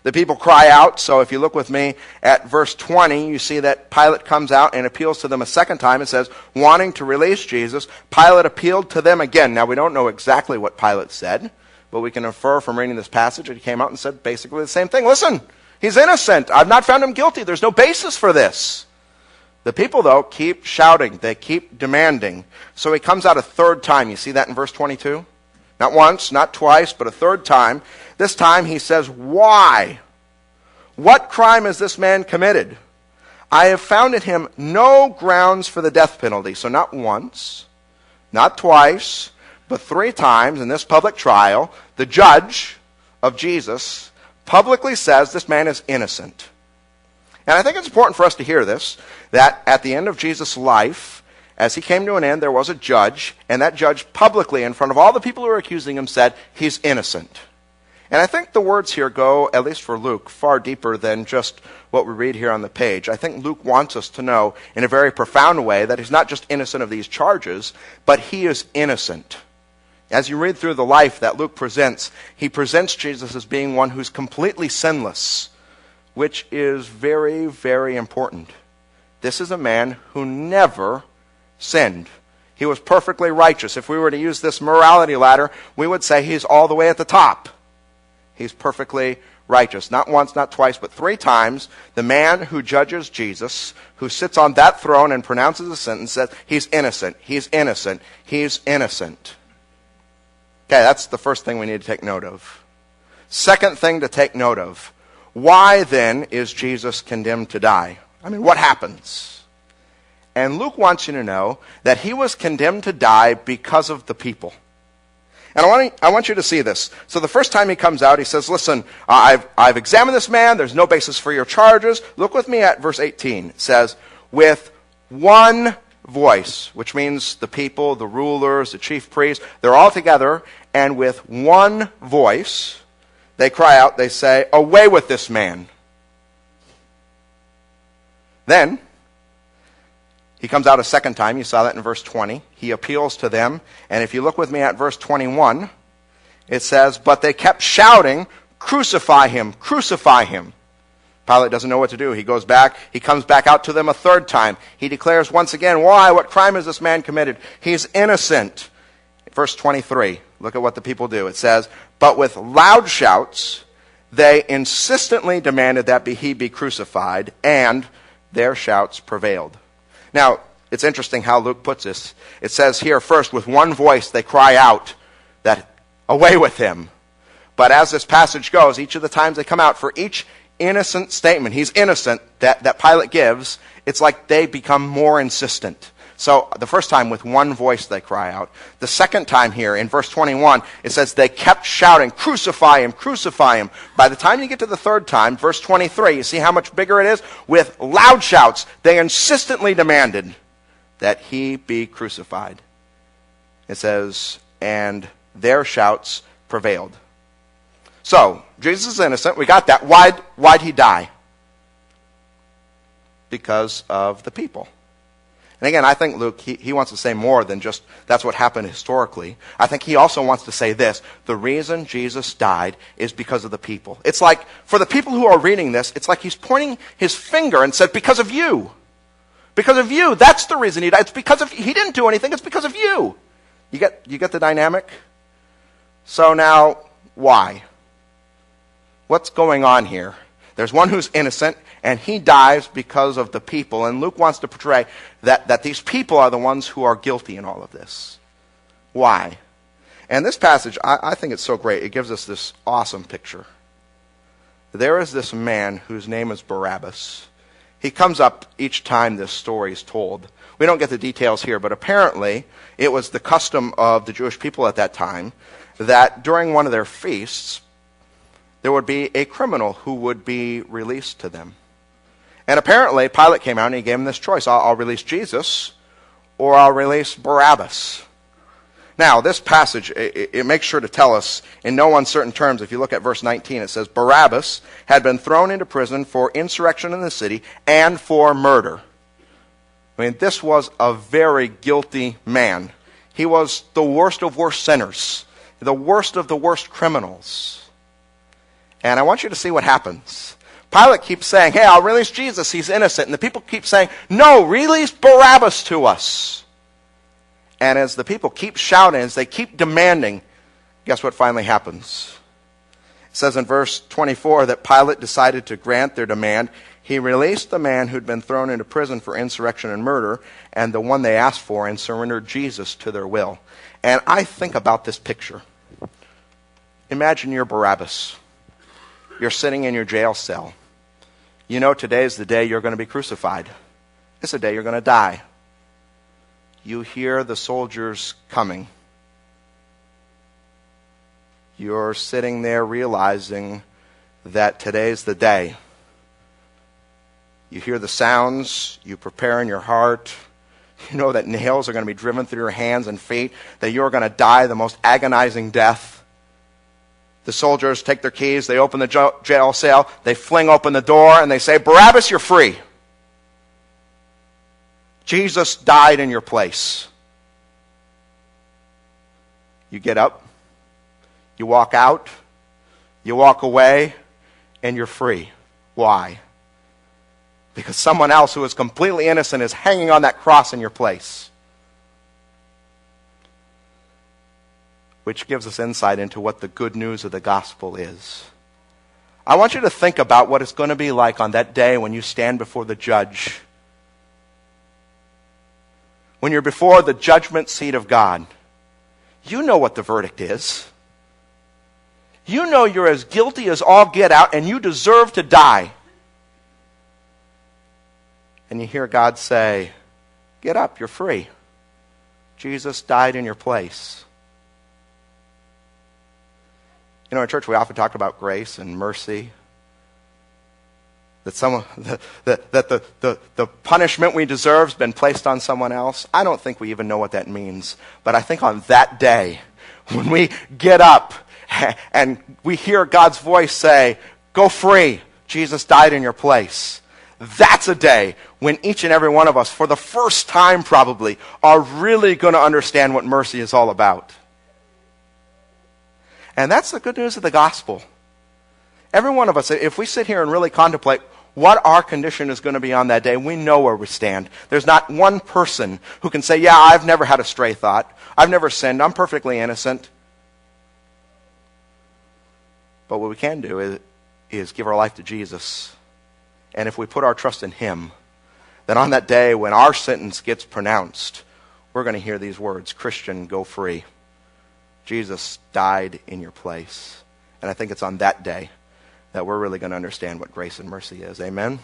The people cry out. So if you look with me at verse 20, you see that Pilate comes out and appeals to them a second time. It says, wanting to release Jesus, Pilate appealed to them again. Now, we don't know exactly what Pilate said, but we can infer from reading this passage that he came out and said basically the same thing. Listen, he's innocent. I've not found him guilty. There's no basis for this. The people, though, keep shouting. They keep demanding. So he comes out a third time. You see that in verse 22? Not once, not twice, but a third time. This time he says, why? What crime has this man committed? I have found in him no grounds for the death penalty. So not once, not twice, but 3 times in this public trial, the judge of Jesus publicly says this man is innocent. And I think it's important for us to hear this, that at the end of Jesus' life, as he came to an end, there was a judge, and that judge publicly, in front of all the people who were accusing him, said, he's innocent. And I think the words here go, at least for Luke, far deeper than just what we read here on the page. I think Luke wants us to know in a very profound way that he's not just innocent of these charges, but he is innocent. As you read through the life that Luke presents, he presents Jesus as being one who's completely sinless, which is very, very important. This is a man who never sinned. He was perfectly righteous. If we were to use this morality ladder, we would say he's all the way at the top. He's perfectly righteous. Not once, not twice, but 3 times, the man who judges Jesus, who sits on that throne and pronounces a sentence, says, he's innocent, he's innocent, he's innocent. Okay, that's the first thing we need to take note of. Second thing to take note of. Why then is Jesus condemned to die? I mean, what happens? And Luke wants you to know that he was condemned to die because of the people. And I want you to see this. So the first time he comes out, he says, listen, I've examined this man. There's no basis for your charges. Look with me at verse 18. It says, with one voice, which means the people, the rulers, the chief priests, they're all together, and with one voice, they cry out, they say, away with this man. Then, he comes out a second time. You saw that in verse 20. He appeals to them. And if you look with me at verse 21, it says, but they kept shouting, crucify him, crucify him. Pilate doesn't know what to do. He goes back. He comes back out to them a third time. He declares once again, why? What crime has this man committed? He's innocent. Verse 23, look at what the people do. It says, but with loud shouts, they insistently demanded that he be crucified, and their shouts prevailed. Now, it's interesting how Luke puts this. It says here, first, with one voice they cry out that, away with him. But as this passage goes, each of the times they come out, for each innocent statement, he's innocent, that Pilate gives, it's like they become more insistent. So the first time, with one voice they cry out. The second time here, in verse 21, it says they kept shouting, crucify him, crucify him. By the time you get to the third time, verse 23, you see how much bigger it is? With loud shouts, they insistently demanded that he be crucified. It says, and their shouts prevailed. So, Jesus is innocent. We got that. Why'd he die? Because of the people. And again, I think Luke, he wants to say more than just that's what happened historically. I think he also wants to say this. The reason Jesus died is because of the people. It's like, for the people who are reading this, it's like he's pointing his finger and said, because of you. Because of you. That's the reason he died. It's because of, he didn't do anything. It's because of you. You get the dynamic? So now, why? What's going on here? There's one who's innocent, and he dies because of the people. And Luke wants to portray that these people are the ones who are guilty in all of this. Why? And this passage, I think it's so great. It gives us this awesome picture. There is this man whose name is Barabbas. He comes up each time this story is told. We don't get the details here, but apparently it was the custom of the Jewish people at that time that during one of their feasts, there would be a criminal who would be released to them. And apparently, Pilate came out and he gave him this choice. I'll release Jesus, or I'll release Barabbas. Now, this passage, it makes sure to tell us in no uncertain terms. If you look at verse 19, it says, Barabbas had been thrown into prison for insurrection in the city and for murder. I mean, this was a very guilty man. He was the worst of worst sinners, the worst of the worst criminals. And I want you to see what happens. Pilate keeps saying, hey, I'll release Jesus, he's innocent. And the people keep saying, no, release Barabbas to us. And as the people keep shouting, as they keep demanding, guess what finally happens? It says in verse 24 that Pilate decided to grant their demand. He released the man who'd been thrown into prison for insurrection and murder, and the one they asked for, and surrendered Jesus to their will. And I think about this picture. Imagine you're Barabbas. You're sitting in your jail cell. You know today's the day you're going to be crucified. It's the day you're going to die. You hear the soldiers coming. You're sitting there realizing that today's the day. You hear the sounds. You prepare in your heart. You know that nails are going to be driven through your hands and feet, that you're going to die the most agonizing death. The soldiers take their keys, they open the jail cell, they fling open the door, and they say, Barabbas, you're free. Jesus died in your place. You get up, you walk out, you walk away, and you're free. Why? Because someone else who is completely innocent is hanging on that cross in your place. Which gives us insight into what the good news of the gospel is. I want you to think about what it's going to be like on that day when you stand before the judge. When you're before the judgment seat of God. You know what the verdict is. You know you're as guilty as all get out and you deserve to die. And you hear God say, get up, you're free. Jesus died in your place. You know, in church we often talk about grace and mercy. That the punishment we deserve has been placed on someone else. I don't think we even know what that means. But I think on that day, when we get up and we hear God's voice say, go free, Jesus died in your place. That's a day when each and every one of us, for the first time probably, are really going to understand what mercy is all about. And that's the good news of the gospel. Every one of us, if we sit here and really contemplate what our condition is going to be on that day, we know where we stand. There's not one person who can say, yeah, I've never had a stray thought. I've never sinned. I'm perfectly innocent. But what we can do is give our life to Jesus. And if we put our trust in Him, then on that day when our sentence gets pronounced, we're going to hear these words, Christian, go free. Jesus died in your place. And I think it's on that day that we're really going to understand what grace and mercy is. Amen?